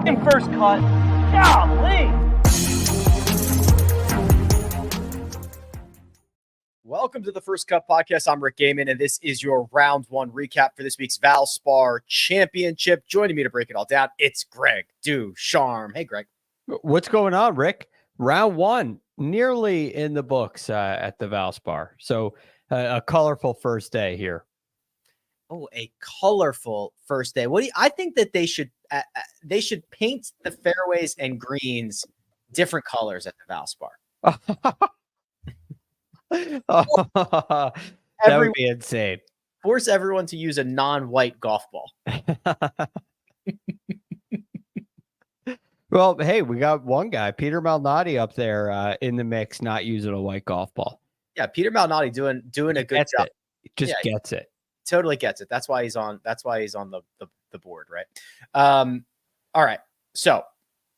fucking first cut. Golly. Welcome to the First Cut Podcast. I'm Rick Gehman, and this is your round one recap for this week's Valspar Championship. Joining me to break it all down, it's Greg DuCharme. Hey, Greg. What's going on, Rick? Round one, nearly in the books at the Valspar. So a colorful first day here. Oh, a colorful first day. I think that they should paint the fairways and greens different colors at the Valspar. That would be insane. Force everyone to use a non-white golf ball. Well, hey, we got one guy, Peter Malnati, up there in the mix, not using a white golf ball. Yeah, Peter Malnati doing a good job. Just gets it. Totally gets it. That's why he's on the board, right? All right. So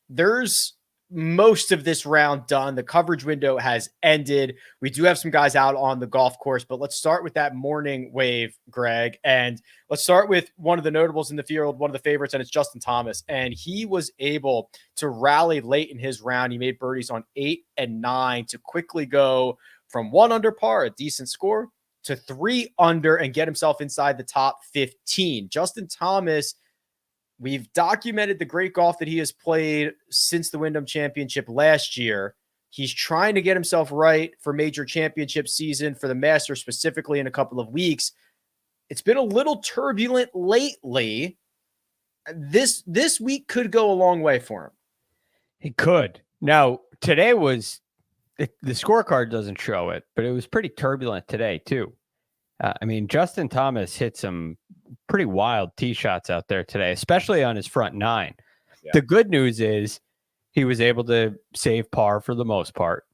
there's most of this round done. The coverage window has ended. We do have some guys out on the golf course, but let's start with that morning wave, Greg. And let's start with one of the notables in the field, one of the favorites, and it's Justin Thomas. And he was able to rally late in his round. He made birdies on 8 and 9 to quickly go from 1 under par, a decent score, to 3 under and get himself inside the top 15. Justin Thomas, we've documented the great golf that he has played since the Wyndham Championship last year. He's trying to get himself right for major championship season, for the Masters specifically, in a couple of weeks. It's been a little turbulent lately. This week could go a long way for him. It could. Now, today was, the scorecard doesn't show it, but it was pretty turbulent today too. Justin Thomas hit some pretty wild tee shots out there today, especially on his front 9. Yeah. The good news is he was able to save par for the most part.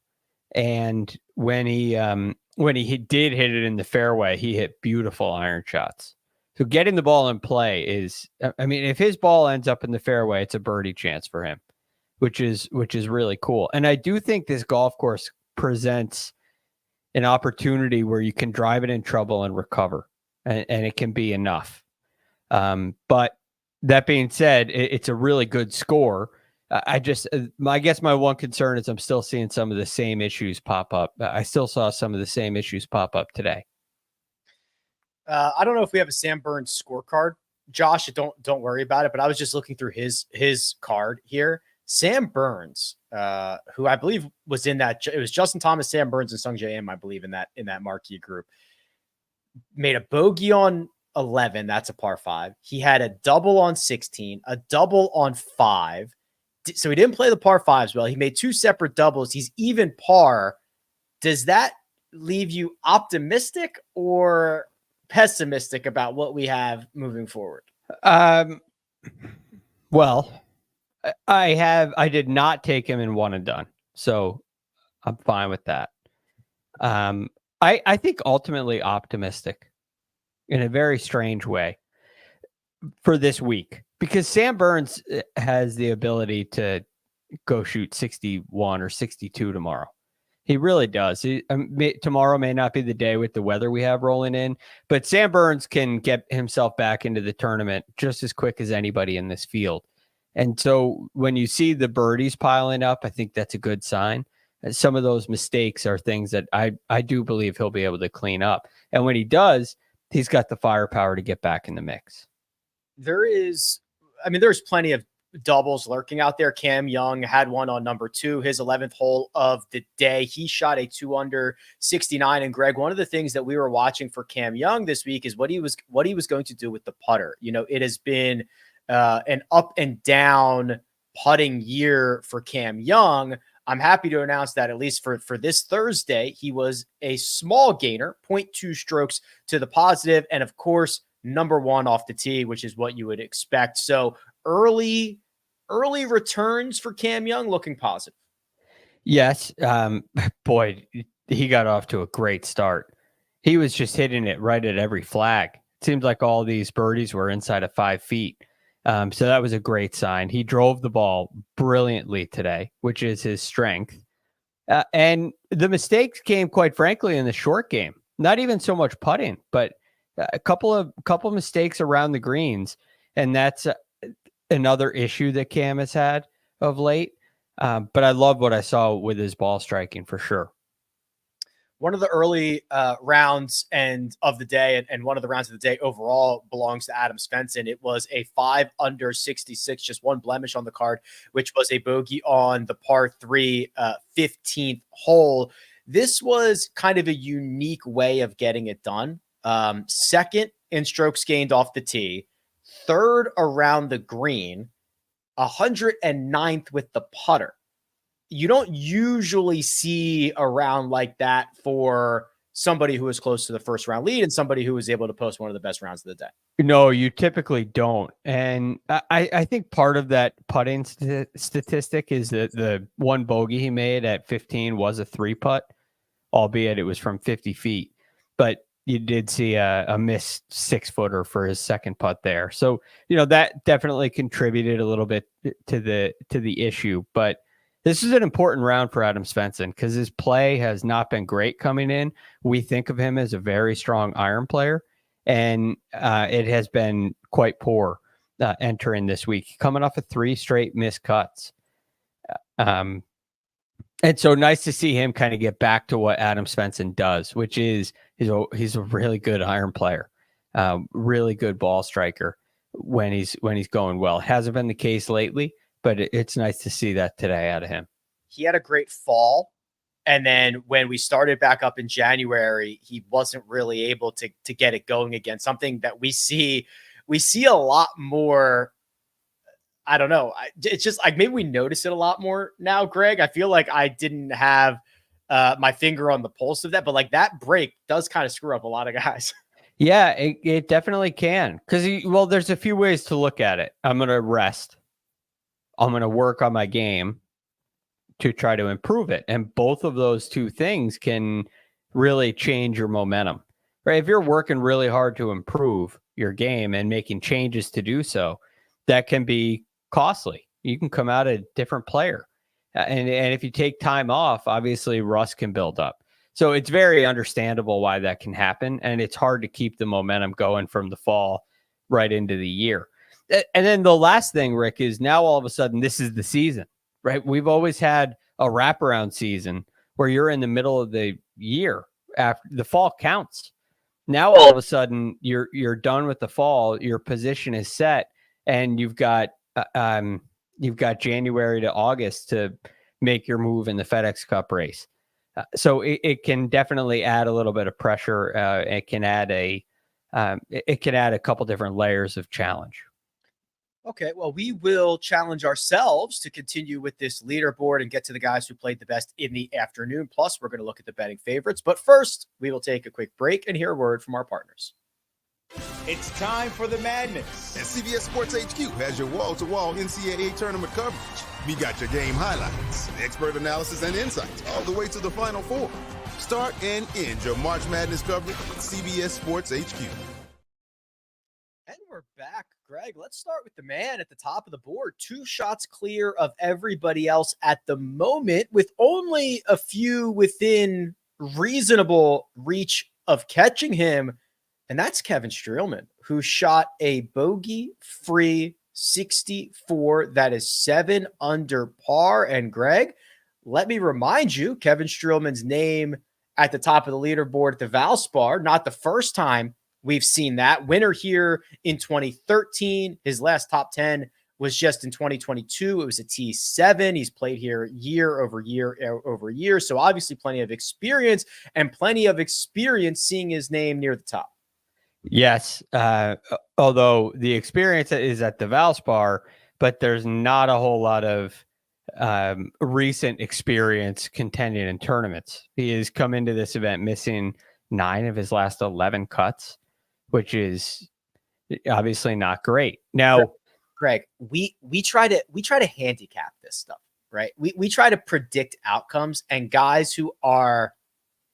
And when he did hit it in the fairway, he hit beautiful iron shots. So getting the ball in play is, if his ball ends up in the fairway, it's a birdie chance for him, which is really cool. And I do think this golf course presents an opportunity where you can drive it in trouble and recover, and it can be enough. But that being said, it's a really good score. I guess my one concern is I'm still seeing some of the same issues pop up. I still saw some of the same issues pop up today. I don't know if we have a Sam Burns scorecard, Josh. Don't worry about it. But I was just looking through his card here. Sam Burns, who I believe was in that, it was Justin Thomas, Sam Burns, and Sung J M, I believe, in that marquee group, made a bogey on 11. That's a par 5. He had a double on 16, a double on 5. So he didn't play the par 5s well. He made 2 separate doubles. He's even par. Does that leave you optimistic or pessimistic about what we have moving forward? Well, I did not take him in 1 and done, so I'm fine with that. I think ultimately optimistic in a very strange way for this week, because Sam Burns has the ability to go shoot 61 or 62 tomorrow. He really does. Tomorrow may not be the day with the weather we have rolling in, but Sam Burns can get himself back into the tournament just as quick as anybody in this field. And so when you see the birdies piling up, I think that's a good sign. Some of those mistakes are things that I do believe he'll be able to clean up. And when he does, he's got the firepower to get back in the mix. There's plenty of doubles lurking out there. Cam Young had one on number 2, his 11th hole of the day. He shot a 2 under 69. And Greg, one of the things that we were watching for Cam Young this week is what he was going to do with the putter. It has been an up and down putting year for Cam Young. I'm happy to announce that at least for this Thursday, he was a small gainer, 0.2 strokes to the positive, and of course, number 1 off the tee, which is what you would expect. So early returns for Cam Young looking positive. Yes. Boy, he got off to a great start. He was just hitting it right at every flag. It seemed like all these birdies were inside of 5 feet. So that was a great sign. He drove the ball brilliantly today, which is his strength. And the mistakes came, quite frankly, in the short game. Not even so much putting, but a couple mistakes around the greens. And that's another issue that Cam has had of late. But I love what I saw with his ball striking for sure. One of the early rounds of the day, and one of the rounds of the day overall belongs to Adam Svensson. It was a 5 under 66, just one blemish on the card, which was a bogey on the par 3 15th hole. This was kind of a unique way of getting it done. Second in strokes gained off the tee, third around the green, 109th with the putter. You don't usually see a round like that for somebody who is close to the first round lead and somebody who was able to post one of the best rounds of the day. No, you typically don't. And I think part of that putting statistic is that the one bogey he made at 15 was a 3-putt, albeit it was from 50 feet. But you did see a missed 6-footer for his second putt there. So, that definitely contributed a little bit to the issue. But this is an important round for Adam Svensson because his play has not been great coming in. We think of him as a very strong iron player, and it has been quite poor entering this week, coming off of 3 straight missed cuts. And so nice to see him kind of get back to what Adam Svensson does, which is he's a really good iron player, really good ball striker when he's going well. It hasn't been the case lately, but it's nice to see that today out of him. He had a great fall. And then when we started back up in January, he wasn't really able to get it going again. Something that we see a lot more. I don't know. It's just like maybe we notice it a lot more now, Greg. I feel like I didn't have my finger on the pulse of that, but like that break does kind of screw up a lot of guys. Yeah, it definitely can. Because, there's a few ways to look at it. I'm going to rest. I'm going to work on my game to try to improve it. And both of those two things can really change your momentum, right? If you're working really hard to improve your game and making changes to do so, that can be costly. You can come out a different player. And if you take time off, obviously rust can build up. So it's very understandable why that can happen. And it's hard to keep the momentum going from the fall right into the year. And then the last thing, Rick, is now all of a sudden this is the season, right? We've always had a wraparound season where you're in the middle of the year after the fall counts. Now all of a sudden you're done with the fall, your position is set, and you've got January to August to make your move in the FedEx Cup race. So it can definitely add a little bit of pressure. It can add a couple different layers of challenge. Okay, well, we will challenge ourselves to continue with this leaderboard and get to the guys who played the best in the afternoon. Plus, we're going to look at the betting favorites. But first, we will take a quick break and hear a word from our partners. It's time for the madness. And CBS Sports HQ has your wall-to-wall NCAA tournament coverage. We got your game highlights, expert analysis, and insights all the way to the Final Four. Start and end your March Madness coverage with CBS Sports HQ. And we're back, Greg. Let's start with the man at the top of the board. 2 shots clear of everybody else at the moment, with only a few within reasonable reach of catching him. And that's Kevin Streelman, who shot a bogey-free 64. That is 7 under par. And Greg, let me remind you, Kevin Streelman's name at the top of the leaderboard at the Valspar, not the first time we've seen that. Winner here in 2013. His last top 10 was just in 2022. It was a T7. He's played here year over year. So obviously plenty of experience seeing his name near the top. Yes. Although the experience is at the Valspar, but there's not a whole lot of recent experience contending in tournaments. He has come into this event missing 9 of his last 11 cuts, which is obviously not great. Now, Greg, we try to handicap this stuff, right? We try to predict outcomes, and guys who are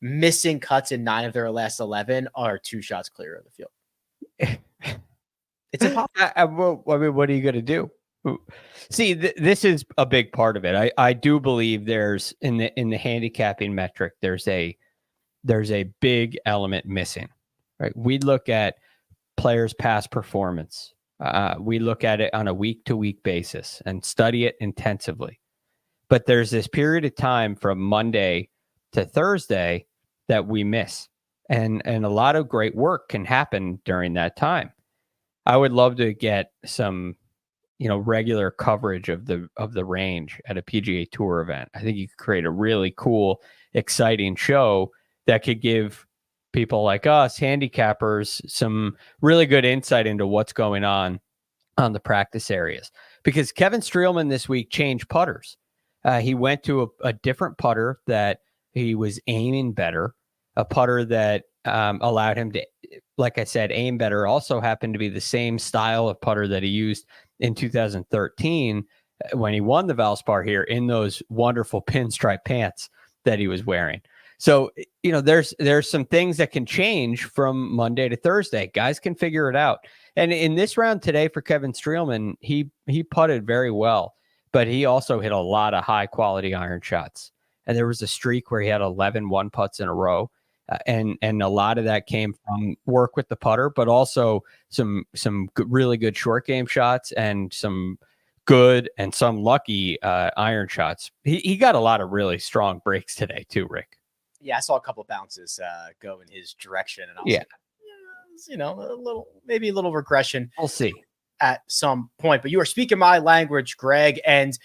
missing cuts in 9 of their last 11 are 2 shots clear of the field. It's impossible. I mean, what are you going to do? See, this is a big part of it. I do believe there's in the handicapping metric, there's a big element missing, right? We look at players' past performance We look at it on a week-to-week basis and study it intensively. But there's this period of time from Monday to Thursday that we miss. And a lot of great work can happen during that time. I would love to get some, regular coverage of the range at a PGA Tour event. I think you could create a really cool, exciting show that could give people like us, handicappers, some really good insight into what's going on the practice areas. Because Kevin Streelman this week changed putters. He went to a different putter that he was aiming better, a putter that allowed him to, like I said, aim better. Also happened to be the same style of putter that he used in 2013 when he won the Valspar here in those wonderful pinstripe pants that he was wearing. So, there's some things that can change from Monday to Thursday. Guys can figure it out. And in this round today for Kevin Streelman, he putted very well, but he also hit a lot of high quality iron shots. And there was a streak where he had 11 one putts in a row. And a lot of that came from work with the putter, but also some really good short game shots and some good and some lucky iron shots. He got a lot of really strong breaks today too, Rick. Yeah, I saw a couple of bounces go in his direction, and I was like, maybe a little regression. We'll see at some point. But you are speaking my language, Greg, and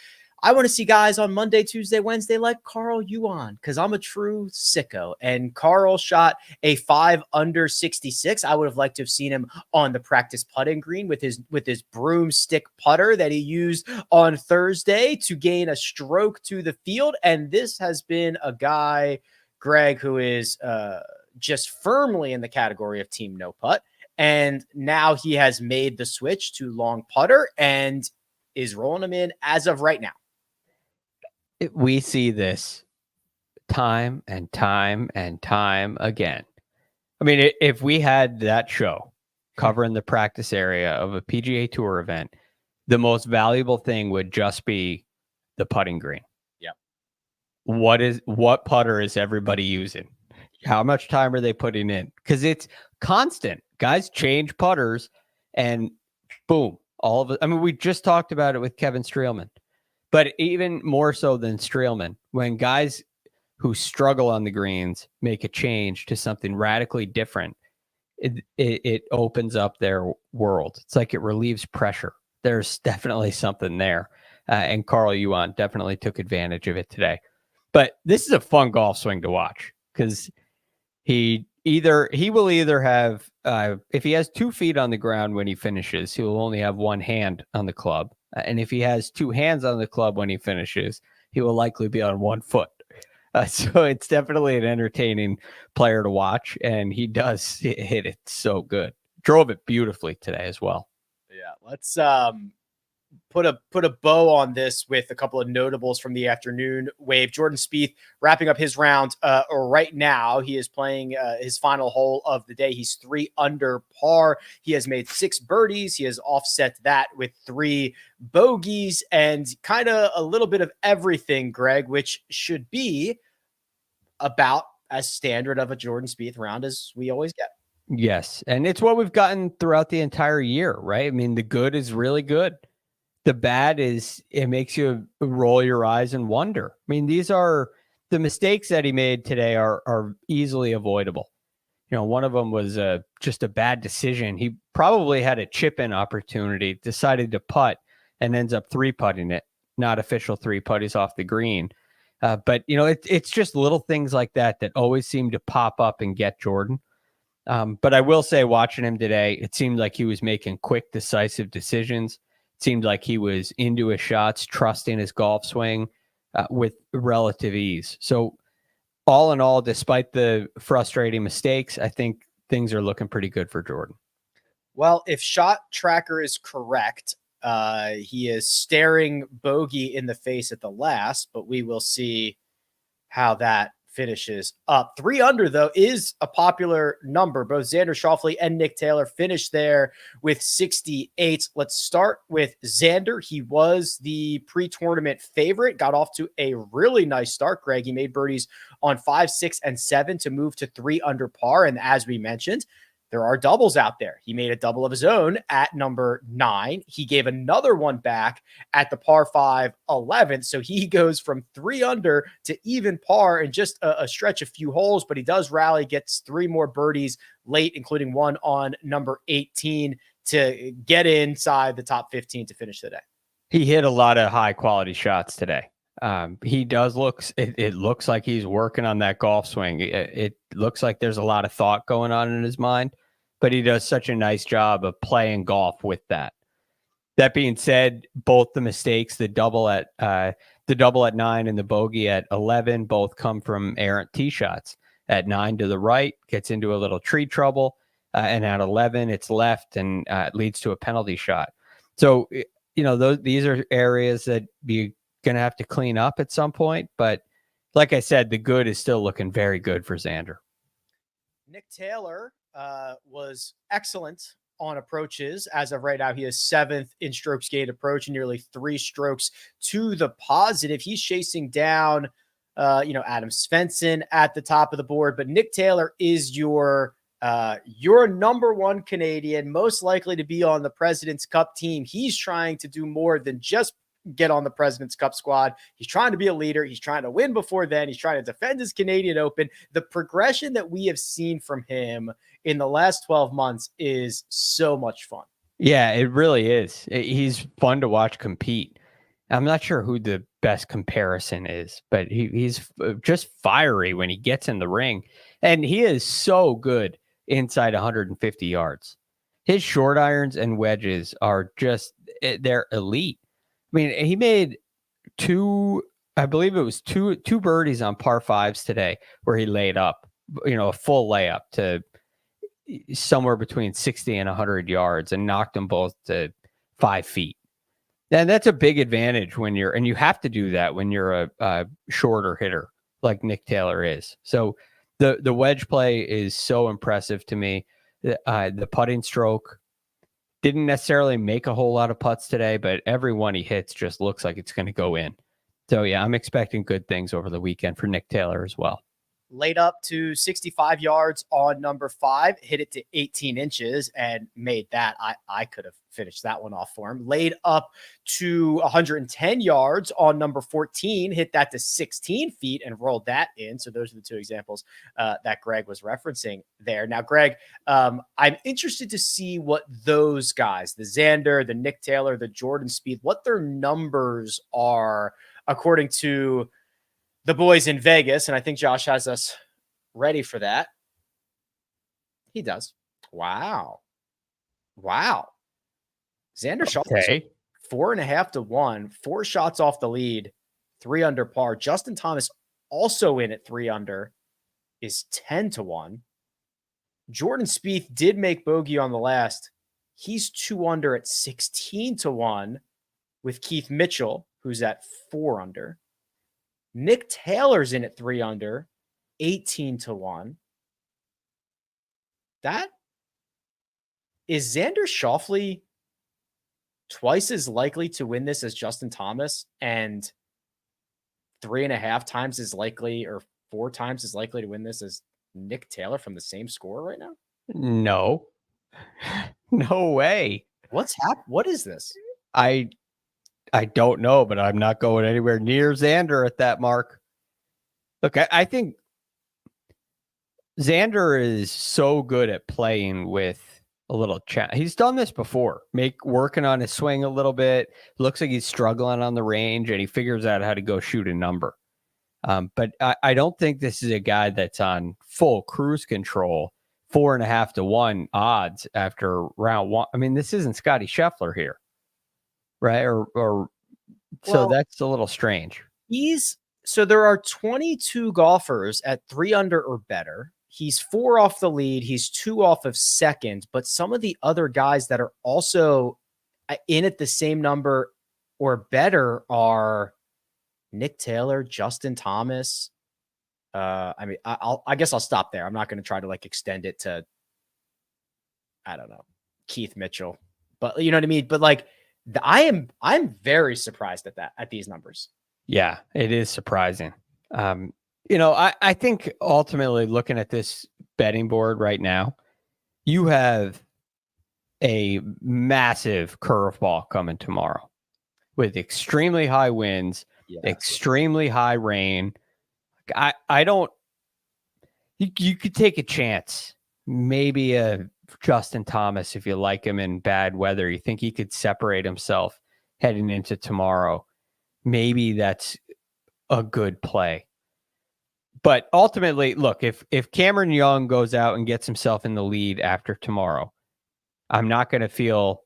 I want to see guys on Monday, Tuesday, Wednesday like Carl Yuan, because I'm a true sicko. And Carl shot a 5 under 66. I would have liked to have seen him on the practice putting green with his broomstick putter that he used on Thursday to gain a stroke to the field. And this has been a guy, Greg, who is just firmly in the category of team no putt. And now he has made the switch to long putter and is rolling him in as of right now. We see this time and time and time again. I mean, if we had that show covering the practice area of a PGA Tour event, the most valuable thing would just be the putting green. Yep. What putter is everybody using? How much time are they putting in? Because it's constant. Guys change putters and boom, all of it. I mean, we just talked about it with Kevin Streelman. But even more so than Streelman, when guys who struggle on the greens make a change to something radically different, it opens up their world. It's like it relieves pressure. There's definitely something there. And Carl Yuan definitely took advantage of it today. But this is a fun golf swing to watch because he will either have, if he has 2 feet on the ground when he finishes, he will only have one hand on the club. And if he has 2 hands on the club when he finishes, he will likely be on 1 foot. So it's definitely an entertaining player to watch. And he does hit it so good. Drove it beautifully today as well. Yeah, let's put a bow on this with a couple of notables from the afternoon wave. Jordan Spieth wrapping up his round right now. He is playing his final hole of the day. He's 3 under par. He has made 6 birdies. He has offset that with 3 bogeys and kind of a little bit of everything, Greg, which should be about as standard of a Jordan Spieth round as we always get. Yes, and it's what we've gotten throughout the entire year, right? I mean, the good is really good. The bad is it makes you roll your eyes and wonder. I mean, these are the mistakes that he made today are easily avoidable. One of them was just a bad decision. He probably had a chip in opportunity, decided to putt and ends up 3-putting it, not official 3-putt. He's off the green. But it's just little things like that always seem to pop up and get Jordan. But I will say, watching him today, it seemed like he was making quick, decisive decisions. Seemed like he was into his shots, trusting his golf swing with relative ease. So all in all, despite the frustrating mistakes, I think things are looking pretty good for Jordan. Well, if Shot Tracker is correct, he is staring bogey in the face at the last, but we will see how that finishes up. 3 under, though, is a popular number. Both Xander Schauffele and Nick Taylor finished there with 68. Let's start with Xander. He was the pre-tournament favorite, got off to a really nice start, Greg. He made birdies on 5, 6, and 7 to move to 3 under par. And as we mentioned, there are doubles out there. He made a double of his own at number 9. He gave another one back at the par 5 11th. So he goes from 3 under to even par in just a stretch of few holes, but he does rally, gets 3 more birdies late, including one on number 18 to get inside the top 15 to finish the day. He hit a lot of high quality shots today. He does it looks like he's working on that golf swing. It looks like there's a lot of thought going on in his mind, but he does such a nice job of playing golf with that. That being said, both the mistakes, the double at 9 and the bogey at 11, both come from errant tee shots. At 9 to the right, gets into a little tree trouble, and at 11, it's left and it leads to a penalty shot. So, these are areas that you're going to have to clean up at some point. But like I said, the good is still looking very good for Xander. Nick Taylor was excellent on approaches. As of right now, he is 7th in strokes gained approach and nearly 3 strokes to the positive. He's chasing down, Adam Svensson at the top of the board, but Nick Taylor is your number 1 Canadian, most likely to be on the President's Cup team. He's trying to do more than just get on the President's Cup squad. He's trying to be a leader. He's trying to win before then. He's trying to defend his Canadian Open. The progression that we have seen from him in the last 12 months is so much fun. Yeah, it really is. He's fun to watch compete. I'm not sure who the best comparison is, but he's just fiery when he gets in the ring. And he is so good inside 150 yards. His short irons and wedges are they're elite. I mean, he made 2 birdies on par 5s today where he laid up, a full layup to somewhere between 60 and 100 yards and knocked them both to 5 feet. And that's a big advantage and you have to do that when you're a shorter hitter like Nick Taylor is. So the wedge play is so impressive to me. The putting stroke, didn't necessarily make a whole lot of putts today, but every one he hits just looks like it's going to go in. So yeah, I'm expecting good things over the weekend for Nick Taylor as well. Laid up to 65 yards on number 5, hit it to 18 inches and made that. I could have finished that one off for him. Laid up to 110 yards on number 14, hit that to 16 feet and rolled that in. So those are the 2 examples that Greg was referencing there. Now, Greg, I'm interested to see what those guys, the Xander, the Nick Taylor, the Jordan Spieth, what their numbers are according to the boys in Vegas. And I think Josh has us ready for that. He does. Wow. Xander Schauffele, 4.5 to 1, 4 shots off the lead, 3 under par. Justin Thomas also in at 3 under is 10 to 1. Jordan Spieth did make bogey on the last. He's 2 under at 16 to 1 with Keith Mitchell, who's at 4 under. Nick Taylor's in at 3 under, 18 to 1. That is Xander Schauffele twice as likely to win this as Justin Thomas and 3.5 times as likely or 4 times as likely to win this as Nick Taylor from the same score right now? No. No way. What's happened? What is this? I don't know, but I'm not going anywhere near Xander at that mark. Look, I think Xander is so good at playing with a little chat. He's done this before, working on his swing a little bit. Looks like he's struggling on the range, and he figures out how to go shoot a number. But I don't think this is a guy that's on full cruise control, 4.5 to 1 odds after round 1. I mean, this isn't Scotty Scheffler here. Right. So that's a little strange. So there are 22 golfers at 3 under or better. He's 4 off the lead. He's 2 off of second, but some of the other guys that are also in at the same number or better are Nick Taylor, Justin Thomas. I guess I'll stop there. I'm not going to try to extend it to, I don't know, Keith Mitchell, but you know what I mean? But I'm very surprised at these numbers. Yeah, it is surprising. I think ultimately looking at this betting board right now, you have a massive curveball coming tomorrow with extremely high winds, extremely high rain. I don't. You could take a chance. Maybe a Justin Thomas, if you like him in bad weather, you think he could separate himself heading into tomorrow. Maybe that's a good play. But ultimately, look, if Cameron Young goes out and gets himself in the lead after tomorrow, I'm not going to feel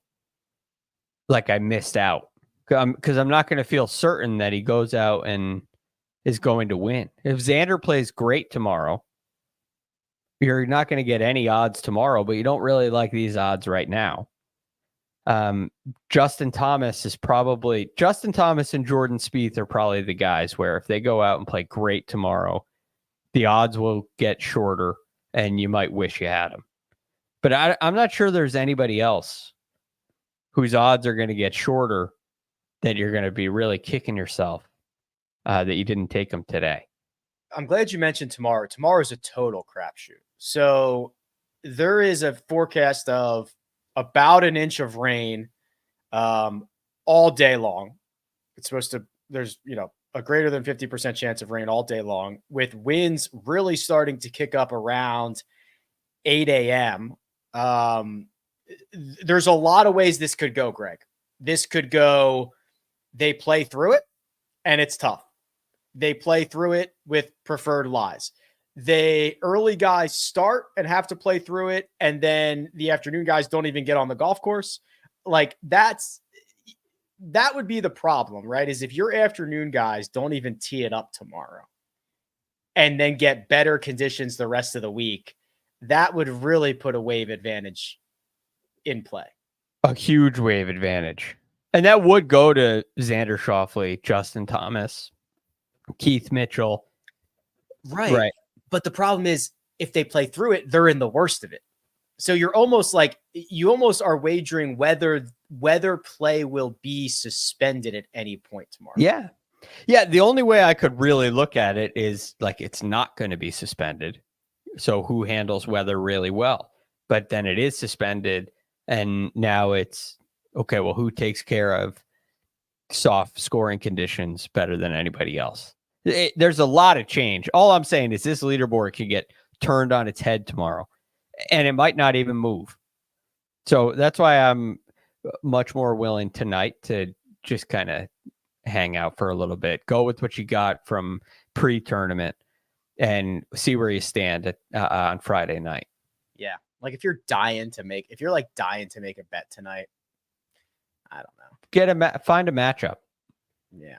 like I missed out, because I'm not going to feel certain that he goes out and is going to win. If Xander plays great tomorrow, you're not going to get any odds tomorrow, but you don't really like these odds right now. Justin Thomas and Jordan Spieth are probably the guys where if they go out and play great tomorrow, the odds will get shorter and you might wish you had them. But I'm not sure there's anybody else whose odds are going to get shorter that you're going to be really kicking yourself that you didn't take them today. I'm glad you mentioned tomorrow. Tomorrow is a total crapshoot. So there is a forecast of about an inch of rain all day long. It's supposed to, there's, a greater than 50% chance of rain all day long, with winds really starting to kick up around 8 a.m. There's a lot of ways this could go, Greg. This could go, they play through it and it's tough. They play through it with preferred lies. Early guys start and have to play through it, and then the afternoon guys don't even get on the golf course. Like that would be the problem, right? Is if your afternoon guys don't even tee it up tomorrow and then get better conditions the rest of the week, that would really put a wave advantage in play. A huge wave advantage. And that would go to Xander Schauffele, Justin Thomas, Keith Mitchell. Right. But the problem is, if they play through it, they're in the worst of it. So you almost are wagering whether play will be suspended at any point tomorrow. Yeah. Yeah. The only way I could really look at it is like, it's not going to be suspended. So who handles weather really well? But then it is suspended. And now it's okay. Well, who takes care of soft scoring conditions better than anybody else? There's a lot of change. All I'm saying is this leaderboard could get turned on its head tomorrow, and it might not even move. So that's why I'm much more willing tonight to just kind of hang out for a little bit, go with what you got from pre-tournament, and see where you stand on Friday night. Yeah, like if you're dying to make a bet tonight, I don't know. Find a matchup. Yeah.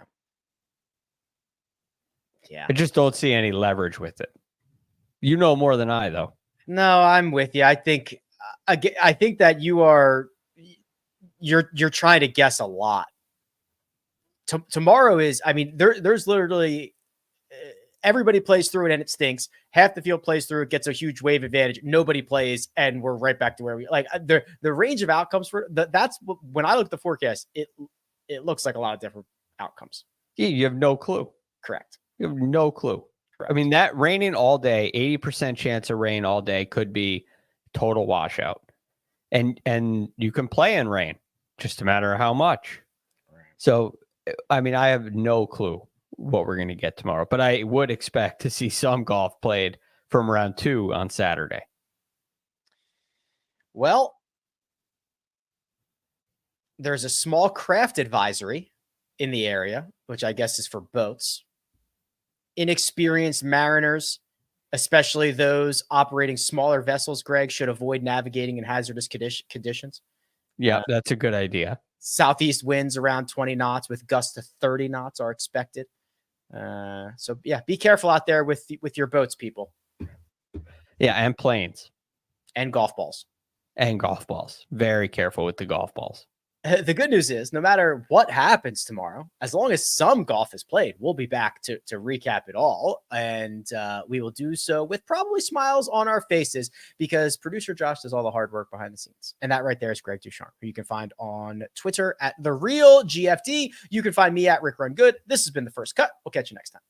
Yeah. I just don't see any leverage with it. You know more than I, though. No, I'm with you. I think that you're trying to guess a lot. Tomorrow is, there's literally everybody plays through it and it stinks. Half the field plays through it, gets a huge wave advantage. Nobody plays, and we're right back to where we like. The range of outcomes for that's when I look at the forecast, it looks like a lot of different outcomes. Yeah, you have no clue. Correct. You have no clue. Correct. I mean, that raining all day, 80% chance of rain all day could be total washout. And you can play in rain, just a matter of how much. Right. So, I have no clue what we're going to get tomorrow, but I would expect to see some golf played from round 2 on Saturday. Well, there's a small craft advisory in the area, which I guess is for boats. Inexperienced mariners, especially those operating smaller vessels, Greg, should avoid navigating in hazardous conditions. Yeah, that's a good idea. Southeast winds around 20 knots with gusts to 30 knots are expected. So yeah, be careful out there with your boats, people. Yeah, and planes. And golf balls. Very careful with the golf balls. The good news is, no matter what happens tomorrow, as long as some golf is played, we'll be back to recap it all. And we will do so with probably smiles on our faces, because producer Josh does all the hard work behind the scenes. And that right there is Greg DuCharme, who you can find on Twitter at TheRealGFD. You can find me at Rick Run Good. This has been The First Cut. We'll catch you next time.